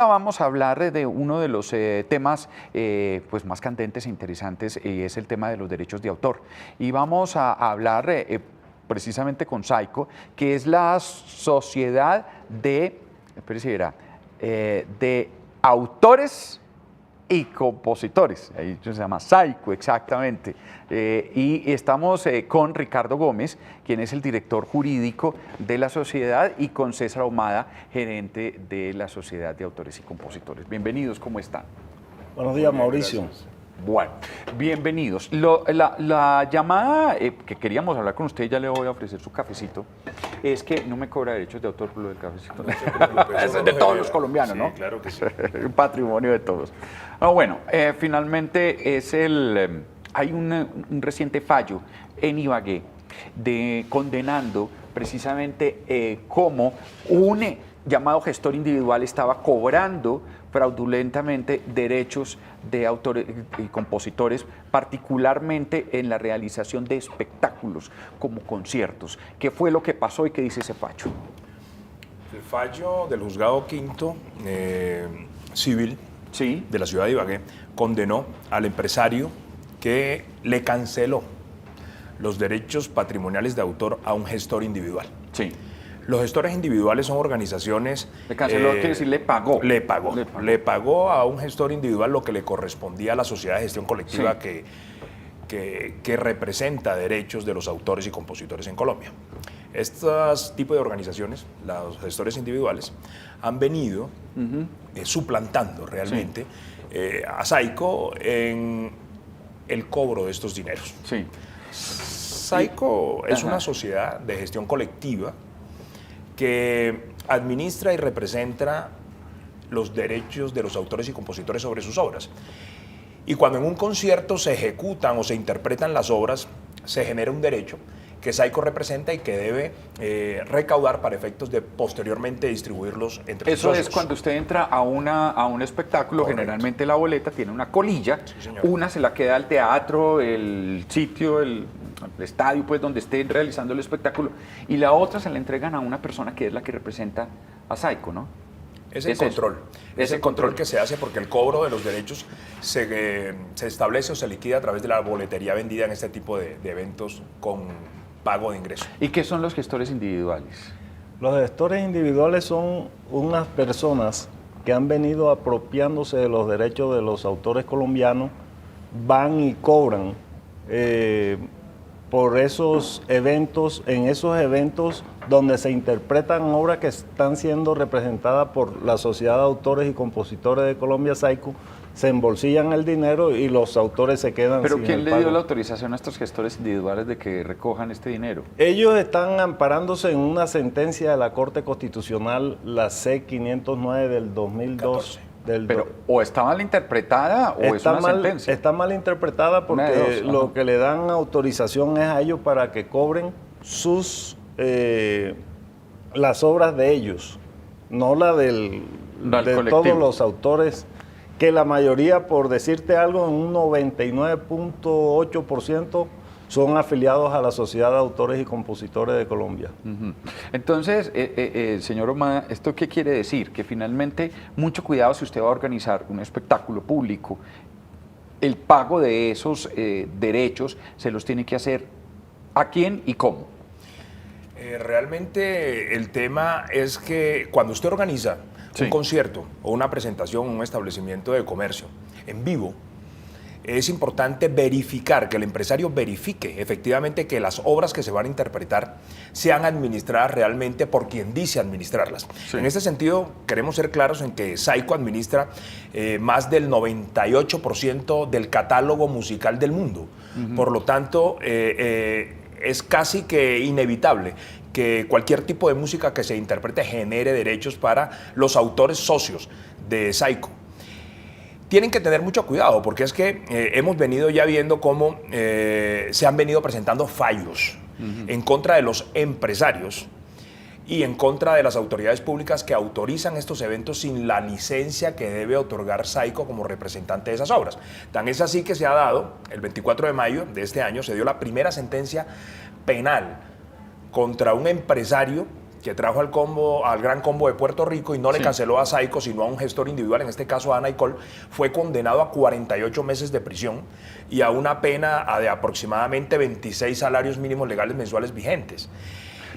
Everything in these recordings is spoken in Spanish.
Vamos a hablar de uno de los temas pues más candentes e interesantes y es el tema de los derechos de autor. Y vamos a hablar precisamente con SAICO, que es la sociedad de autores y compositores. Ahí se llama SAICO, exactamente. Y estamos con Ricardo Gómez, quien es el director jurídico de la sociedad, y con César Ahumada, gerente de la Sociedad de Autores y Compositores. Bienvenidos, ¿cómo están? Buenos días, Mauricio. Bueno, bienvenidos. La llamada que queríamos hablar con usted, ya le voy a ofrecer su cafecito, es que no me cobra derechos de autor por lo del cafecito. Eso es de todos los colombianos, sí, ¿no? Claro que sí. Un patrimonio de todos. Bueno, finalmente hay un reciente fallo en Ibagué condenando precisamente cómo un llamado gestor individual estaba cobrando fraudulentamente derechos de autores y compositores, particularmente en la realización de espectáculos como conciertos. ¿Qué fue lo que pasó y qué dice ese fallo? El fallo del juzgado quinto civil de la ciudad de Ibagué condenó al empresario que le canceló los derechos patrimoniales de autor a un gestor individual. Sí. Los gestores individuales son organizaciones... Le canceló, quiere decir, le pagó. Le pagó a un gestor individual lo que le correspondía a la sociedad de gestión colectiva, sí, que representa derechos de los autores y compositores en Colombia. Estos tipos de organizaciones, los gestores individuales, han venido suplantando realmente a SAICO en el cobro de estos dineros. Sí. SAICO es una sociedad de gestión colectiva que administra y representa los derechos de los autores y compositores sobre sus obras. Y cuando en un concierto se ejecutan o se interpretan las obras, se genera un derecho que SAICO representa y que debe recaudar para efectos de posteriormente distribuirlos entre sus socios. Eso es cuando usted entra a un espectáculo. Correcto. Generalmente la boleta tiene una colilla, sí, una se la queda al teatro, el sitio, el estadio, pues donde estén realizando el espectáculo, y la otra se la entregan a una persona que es la que representa a SAICO, ¿no? Es el control. Es el control que se hace porque el cobro de los derechos se establece o se liquida a través de la boletería vendida en este tipo de eventos con pago de ingreso. ¿Y qué son los gestores individuales? Los gestores individuales son unas personas que han venido apropiándose de los derechos de los autores colombianos, van y cobran por esos eventos, en esos eventos donde se interpretan obras que están siendo representadas por la Sociedad de Autores y Compositores de Colombia, SAICO, se embolsillan el dinero y los autores se quedan sin el pago. ¿Pero quién le dio la autorización a estos gestores individuales de que recojan este dinero? Ellos están amparándose en una sentencia de la Corte Constitucional, la C509 del 2002. Pero o está mal interpretada o es una sentencia. Está mal interpretada porque lo que le dan autorización es a ellos para que cobren las obras de ellos, no la de todos los autores, que la mayoría, por decirte algo, en un 99.8% son afiliados a la Sociedad de Autores y Compositores de Colombia. Entonces, señor Ahumada, ¿esto qué quiere decir? Que finalmente, mucho cuidado si usted va a organizar un espectáculo público, el pago de esos derechos se los tiene que hacer ¿a quién y cómo? Realmente el tema es que cuando usted organiza un concierto o una presentación en un establecimiento de comercio en vivo, es importante verificar, que el empresario verifique efectivamente que las obras que se van a interpretar sean administradas realmente por quien dice administrarlas. Sí. En este sentido, queremos ser claros en que SAICO administra más del 98% del catálogo musical del mundo. Por lo tanto, es casi que inevitable que cualquier tipo de música que se interprete genere derechos para los autores socios de SAICO. Tienen que tener mucho cuidado porque es que hemos venido ya viendo cómo se han venido presentando fallos en contra de los empresarios y en contra de las autoridades públicas que autorizan estos eventos sin la licencia que debe otorgar SAICO como representante de esas obras. Tan es así que se ha dado, el 24 de mayo de este año, se dio la primera sentencia penal contra un empresario que trajo al Gran Combo de Puerto Rico y no le canceló a Saico, sino a un gestor individual, en este caso a Anaicol, fue condenado a 48 meses de prisión y a una pena de aproximadamente 26 salarios mínimos legales mensuales vigentes.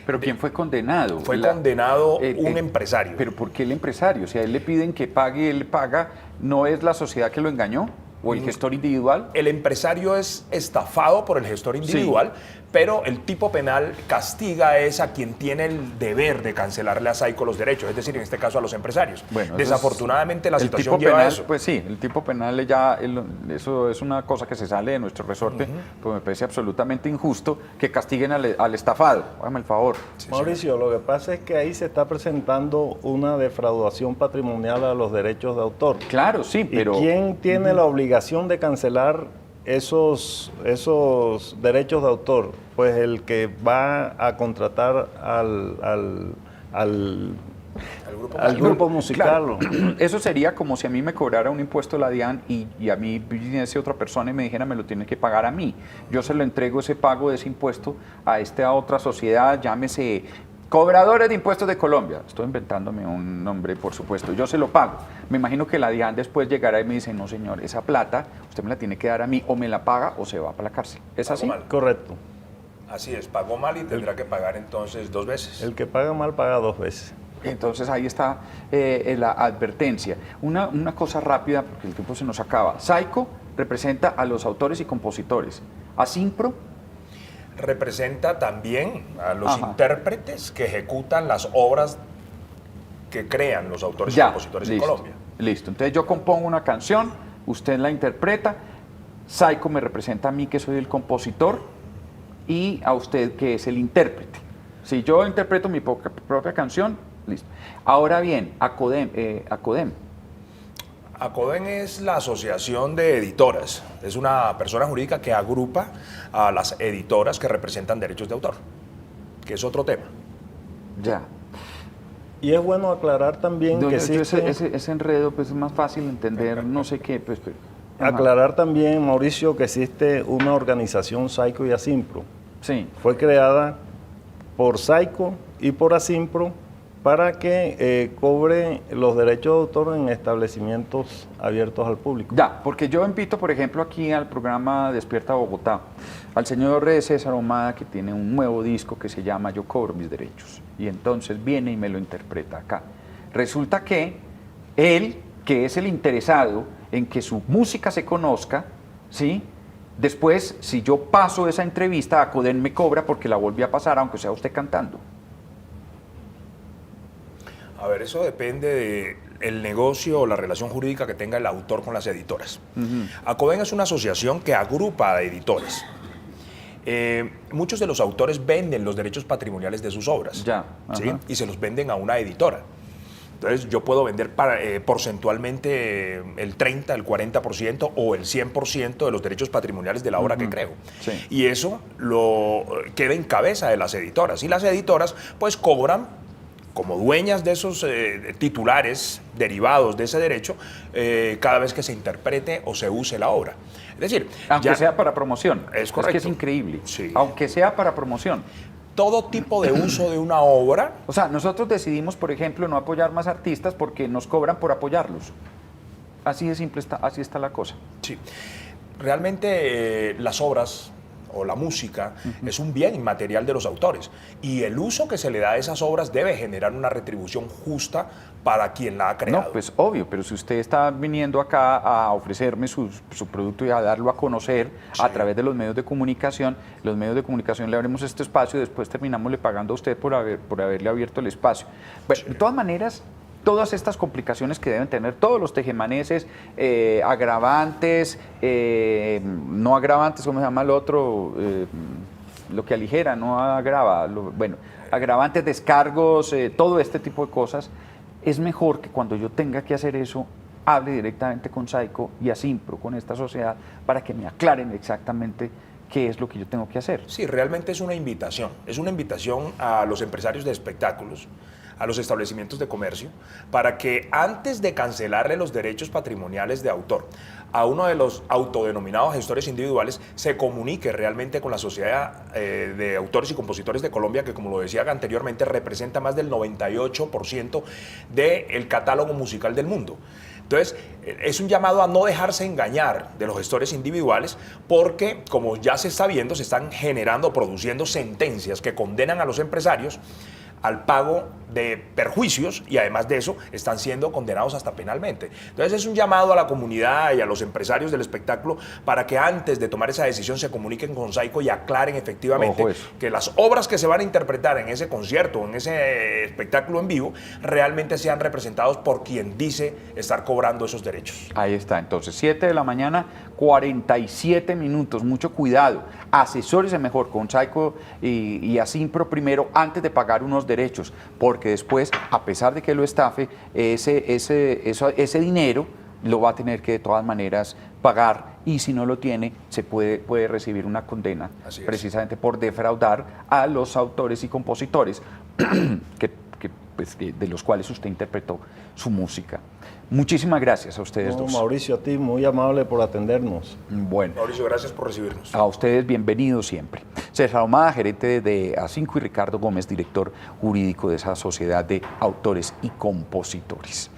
¿Pero quién fue condenado? Fue condenado un empresario. ¿Pero por qué el empresario? Si a él le piden que pague, él paga, ¿no es la sociedad que lo engañó? ¿O el gestor individual? El empresario es estafado por el gestor individual, pero el tipo penal castiga es a quien tiene el deber de cancelarle a Saico los derechos, es decir, en este caso a los empresarios. Bueno, desafortunadamente la situación lleva a eso. Pues sí, el tipo penal ya, eso es una cosa que se sale de nuestro resorte, pues me parece absolutamente injusto que castiguen al estafado. Hágame el favor. Sí, Mauricio, lo que pasa es que ahí se está presentando una defraudación patrimonial a los derechos de autor. Claro, sí, pero... ¿Y quién tiene la obligación de cancelar esos derechos de autor? Pues el que va a contratar al grupo musical. Claro. Eso sería como si a mí me cobrara un impuesto la DIAN y a mí viniese otra persona y me dijera me lo tiene que pagar a mí. Yo se lo entrego ese pago de ese impuesto a esta otra sociedad, llámese Cobradores de Impuestos de Colombia. Estoy inventándome un nombre, por supuesto. Yo se lo pago. Me imagino que la DIAN después llegará y me dice, no señor, esa plata usted me la tiene que dar a mí, o me la paga o se va para la cárcel. ¿Es así? Mal. Correcto. Así es, pagó mal y tendrá que pagar entonces 2 veces. El que paga mal paga 2 veces. Entonces ahí está la advertencia. Una cosa rápida, porque el tiempo se nos acaba. Saico representa a los autores y compositores. Asimpro representa también a los intérpretes que ejecutan las obras que crean los autores y compositores en Colombia. Listo, entonces yo compongo una canción, usted la interpreta, Saico me representa a mí que soy el compositor y a usted que es el intérprete. Si yo interpreto mi propia canción, listo. Ahora bien, ACODEM. ACODEM es la Asociación de Editoras. Es una persona jurídica que agrupa a las editoras que representan derechos de autor, que es otro tema. Ya. Y es bueno aclarar también que existe... Ese enredo pues, es más fácil entender, no sé qué. Pues, aclarar también, Mauricio, que existe una organización Saico y Asimpro. Sí. Fue creada por Saico y por Asimpro para que cobre los derechos de autor en establecimientos abiertos al público. Ya, porque yo invito, por ejemplo, aquí al programa Despierta Bogotá, al señor César Ahumada, que tiene un nuevo disco que se llama Yo cobro mis derechos, y entonces viene y me lo interpreta acá. Resulta que él, que es el interesado en que su música se conozca, ¿sí? Después, si yo paso esa entrevista, ACODEM me cobra porque la volví a pasar, aunque sea usted cantando. A ver, eso depende del negocio o la relación jurídica que tenga el autor con las editoras. ACODEM es una asociación que agrupa a editores. Muchos de los autores venden los derechos patrimoniales de sus obras, ¿sí? Y se los venden a una editora. Entonces yo puedo vender porcentualmente el 30, el 40% o el 100% de los derechos patrimoniales de la obra que creo. Sí. Y eso queda en cabeza de las editoras. Y las editoras pues cobran como dueñas de esos titulares derivados de ese derecho cada vez que se interprete o se use la obra. Es decir, aunque sea para promoción. Es correcto. Es que es increíble. Sí. Aunque sea para promoción. Todo tipo de uso de una obra. O sea, nosotros decidimos, por ejemplo, no apoyar más artistas porque nos cobran por apoyarlos. Así de simple está, así está la cosa. Sí. Realmente las obras o la música es un bien inmaterial de los autores y el uso que se le da a esas obras debe generar una retribución justa para quien la ha creado. No, pues obvio, pero si usted está viniendo acá a ofrecerme su producto y a darlo a conocer a través de los medios de comunicación le abrimos este espacio y después terminamos le pagando a usted por haberle abierto el espacio. Bueno, de todas maneras, todas estas complicaciones que deben tener todos los tejemaneses, agravantes, no agravantes, ¿cómo se llama el otro? Lo que aligera, no agrava, bueno, agravantes, descargos, todo este tipo de cosas. Es mejor que cuando yo tenga que hacer eso, hable directamente con Saico y Asimpro, con esta sociedad, para que me aclaren exactamente qué es lo que yo tengo que hacer. Sí, realmente es una invitación a los empresarios de espectáculos a los establecimientos de comercio para que antes de cancelarle los derechos patrimoniales de autor a uno de los autodenominados gestores individuales, se comunique realmente con la Sociedad de Autores y Compositores de Colombia, que como lo decía anteriormente, representa más del 98% del catálogo musical del mundo. Entonces, es un llamado a no dejarse engañar de los gestores individuales porque, como ya se está viendo, se están generando, produciendo sentencias que condenan a los empresarios al pago de perjuicios y además de eso están siendo condenados hasta penalmente. Entonces es un llamado a la comunidad y a los empresarios del espectáculo para que antes de tomar esa decisión se comuniquen con Saico y aclaren efectivamente que las obras que se van a interpretar en ese concierto, en ese espectáculo en vivo, realmente sean representados por quien dice estar cobrando esos derechos. Ahí está, entonces 7 de la mañana, 47 minutos, mucho cuidado, asesórese mejor con Saico y Asimpro primero antes de pagar unos derechos, porque después, a pesar de que lo estafe, ese dinero lo va a tener que de todas maneras pagar y si no lo tiene, se puede recibir una condena precisamente por defraudar a los autores y compositores de los cuales usted interpretó su música. Muchísimas gracias a ustedes dos. Mauricio, a ti, muy amable por atendernos. Bueno. Mauricio, gracias por recibirnos. A ustedes, bienvenidos siempre. César Ahumada, gerente de A5, y Ricardo Gómez, director jurídico de esa sociedad de autores y compositores.